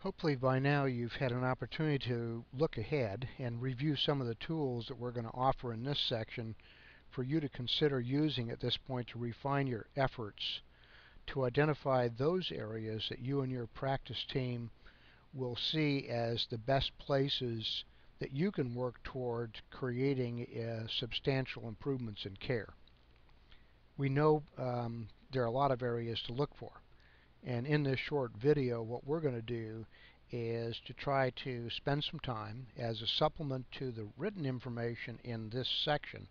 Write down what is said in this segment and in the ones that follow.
Hopefully by now you've had an opportunity to look ahead and review some of the tools that we're going to offer in this section for you to consider using at this point to refine your efforts to identify those areas that you and your practice team will see as the best places that you can work toward creating substantial improvements in care. We know there are a lot of areas to look for. And in this short video, what we're going to do is to try to spend some time as a supplement to the written information in this section,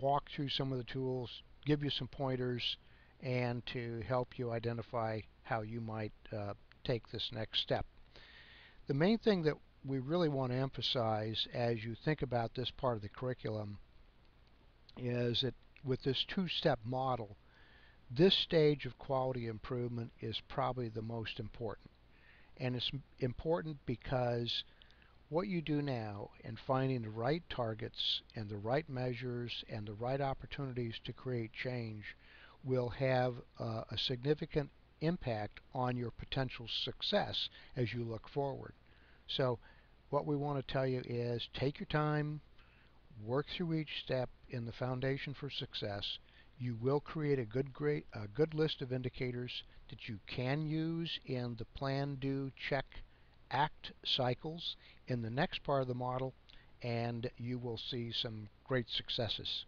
walk through some of the tools, give you some pointers, and to help you identify how you might take this next step. The main thing that we really want to emphasize as you think about this part of the curriculum is that with this two-step model, this stage of quality improvement is probably the most important. And it's important because what you do now in finding the right targets and the right measures and the right opportunities to create change will have a significant impact on your potential success as you look forward. So what we want to tell you is take your time, work through each step in the foundation for success. You will create a good list of indicators that you can use in the plan, do, check, act cycles in the next part of the model, and you will see some great successes.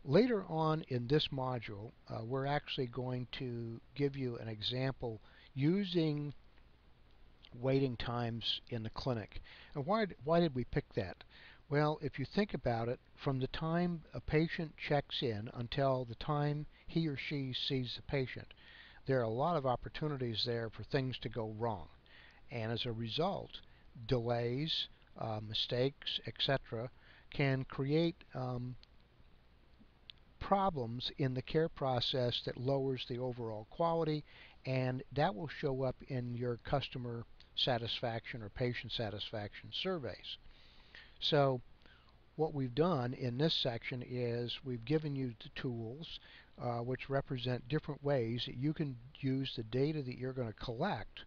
Later on in this module, we're actually going to give you an example using waiting times in the clinic. And why did we pick that? Well, if you think about it, from the time a patient checks in until the time he or she sees the patient, there are a lot of opportunities there for things to go wrong. And as a result, delays, mistakes, etc., can create problems in the care process that lowers the overall quality, and that will show up in your customer satisfaction or patient satisfaction surveys. So what we've done in this section is we've given you the tools which represent different ways that you can use the data that you're going to collect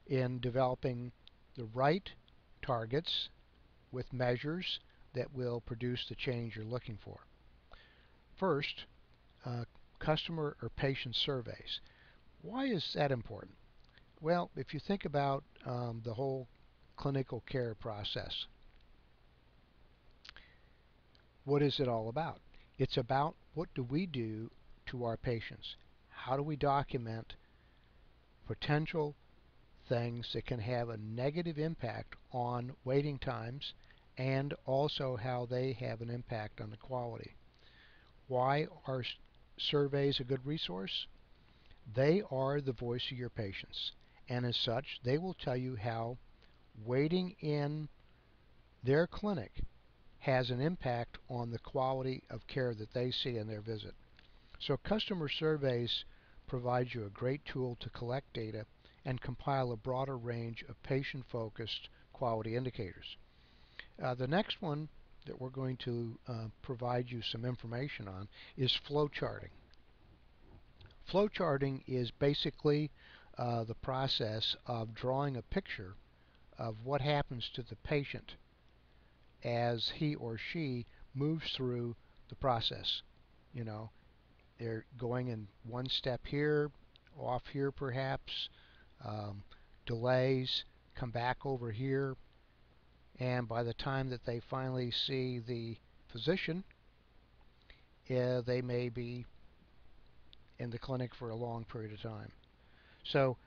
in developing the right targets with measures that will produce the change you're looking for. First, customer or patient surveys. Why is that important? Well, if you think about the whole clinical care process, what is it all about? It's about what do we do to our patients? How do we document potential things that can have a negative impact on waiting times and also how they have an impact on the quality? Why are surveys a good resource? They are the voice of your patients, and as such, they will tell you how waiting in their clinic has an impact on the quality of care that they see in their visit. So customer surveys provide you a great tool to collect data and compile a broader range of patient-focused quality indicators. The next one that we're going to provide you some information on is flow charting. Flow charting is basically the process of drawing a picture of what happens to the patient as he or she moves through the process. You know, they're going in one step here, off here perhaps, delays, come back over here, and by the time that they finally see the physician, they may be in the clinic for a long period of time. So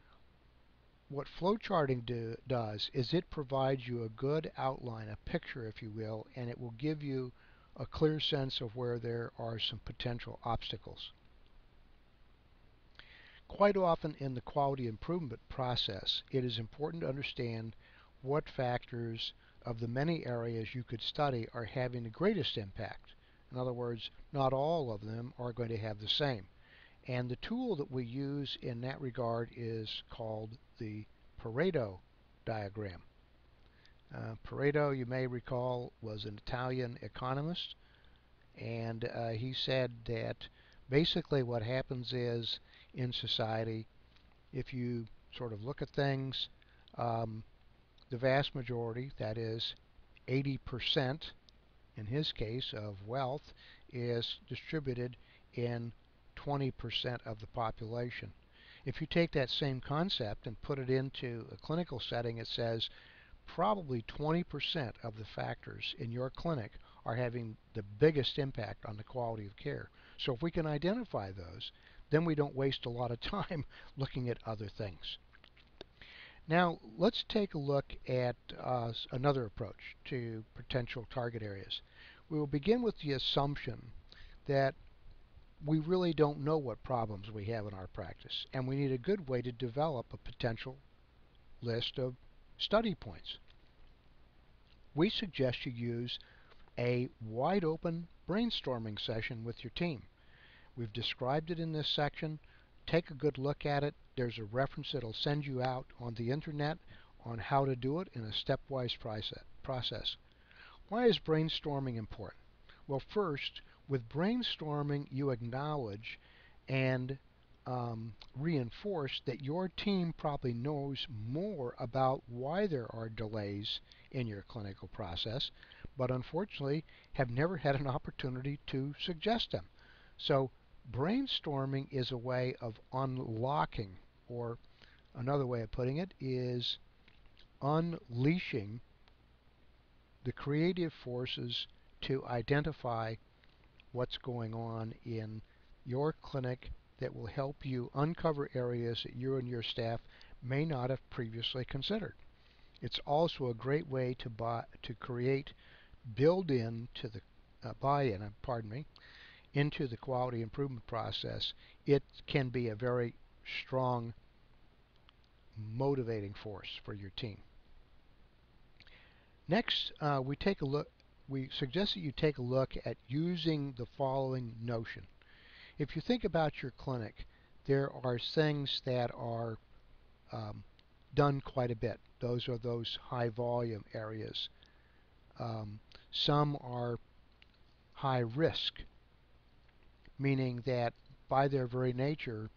what flowcharting does is it provides you a good outline, a picture if you will, and it will give you a clear sense of where there are some potential obstacles. Quite often in the quality improvement process, it is important to understand what factors of the many areas you could study are having the greatest impact. In other words, not all of them are going to have the same. And the tool that we use in that regard is called the Pareto diagram. Pareto, you may recall, was an Italian economist, and he said that basically what happens is in society, if you sort of look at things. Um, the vast majority, that is 80% in his case of wealth, is distributed in 20% of the population. If you take that same concept and put it into a clinical setting, it says probably 20% of the factors in your clinic are having the biggest impact on the quality of care. So if we can identify those, then we don't waste a lot of time looking at other things. Now, let's take a look at another approach to potential target areas. We will begin with the assumption that we really don't know what problems we have in our practice, and we need a good way to develop a potential list of study points. We suggest you use a wide open brainstorming session with your team. We've described it in this section. Take a good look at it. There's a reference that'll send you out on the internet on how to do it in a stepwise process. Why is brainstorming important? Well, first, with brainstorming, you acknowledge and reinforce that your team probably knows more about why there are delays in your clinical process, but unfortunately have never had an opportunity to suggest them. So brainstorming is a way of unlocking, or another way of putting it is unleashing the creative forces to identify what's going on in your clinic that will help you uncover areas that you and your staff may not have previously considered. It's also a great way to create build-in to the buy-in, pardon me, into the quality improvement process. It can be a very strong motivating force for your team. Next, we suggest that you take a look at using the following notion. If you think about your clinic, there are things that are done quite a bit. Those are those high volume areas. Some are high risk, meaning that by their very nature,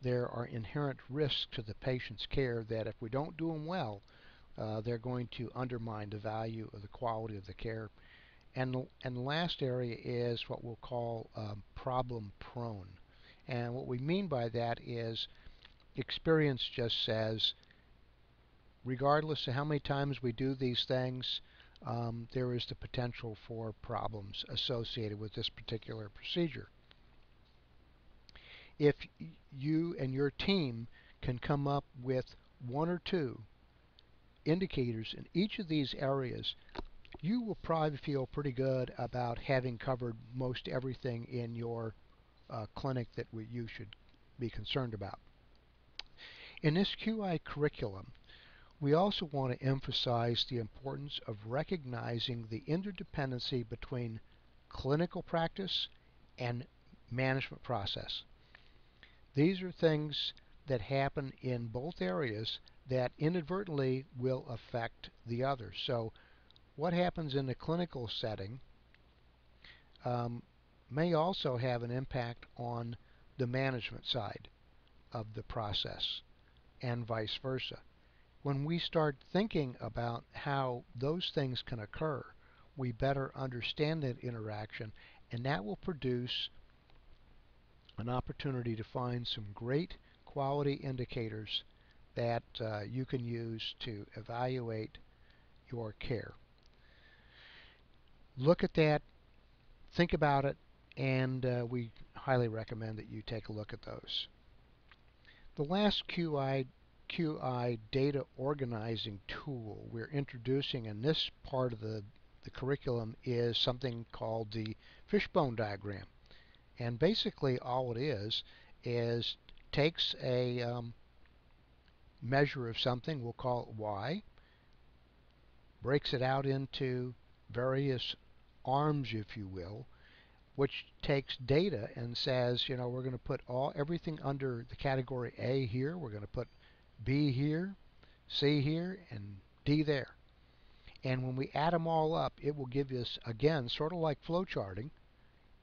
there are inherent risks to the patient's care that if we don't do them well, they're going to undermine the value of the quality of the care. And the last area is what we'll call problem prone. And what we mean by that is experience just says, regardless of how many times we do these things, there is the potential for problems associated with this particular procedure. If you and your team can come up with one or two indicators in each of these areas, you will probably feel pretty good about having covered most everything in your clinic that you should be concerned about. In this QI curriculum, we also want to emphasize the importance of recognizing the interdependency between clinical practice and management process. These are things that happen in both areas that inadvertently will affect the other. So what happens in the clinical setting may also have an impact on the management side of the process and vice versa. When we start thinking about how those things can occur, we better understand that interaction, and that will produce an opportunity to find some great quality indicators that you can use to evaluate your care. Look at that, think about it, and we highly recommend that you take a look at those. The last QI data organizing tool we're introducing in this part of the curriculum is something called the fishbone diagram. And basically all it is takes a measure of something, we'll call it Y, breaks it out into various arms, if you will, which takes data and says, you know, we're going to put everything under the category A here, we're going to put B here, C here, and D there. And when we add them all up, it will give us, again, sort of like flow charting,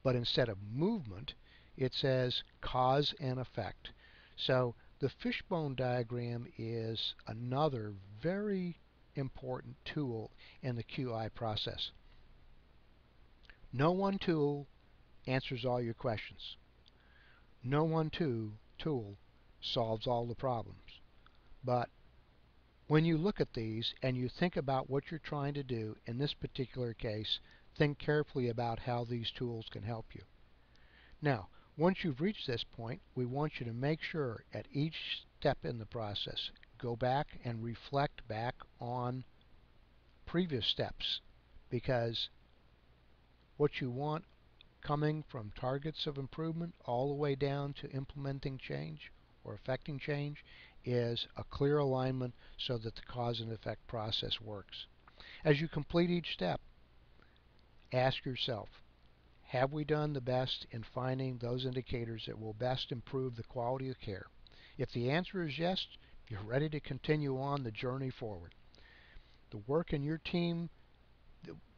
but instead of movement, it says cause and effect. So The fishbone diagram is another very important tool in the QI process. No one tool answers all your questions. No one tool solves all the problems. But when you look at these and you think about what you're trying to do in this particular case, think carefully about how these tools can help you. Now, once you've reached this point, we want you to make sure at each step in the process, go back and reflect back on previous steps, because what you want coming from targets of improvement all the way down to implementing change or affecting change is a clear alignment so that the cause and effect process works. As you complete each step, ask yourself, have we done the best in finding those indicators that will best improve the quality of care? If the answer is yes, you're ready to continue on the journey forward. The work in your team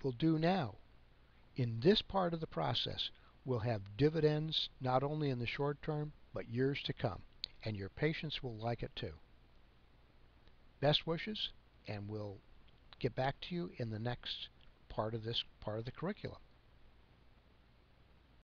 will do now in this part of the process will have dividends not only in the short term, but years to come. And your patients will like it too. Best wishes, and we'll get back to you in the next part of the curriculum.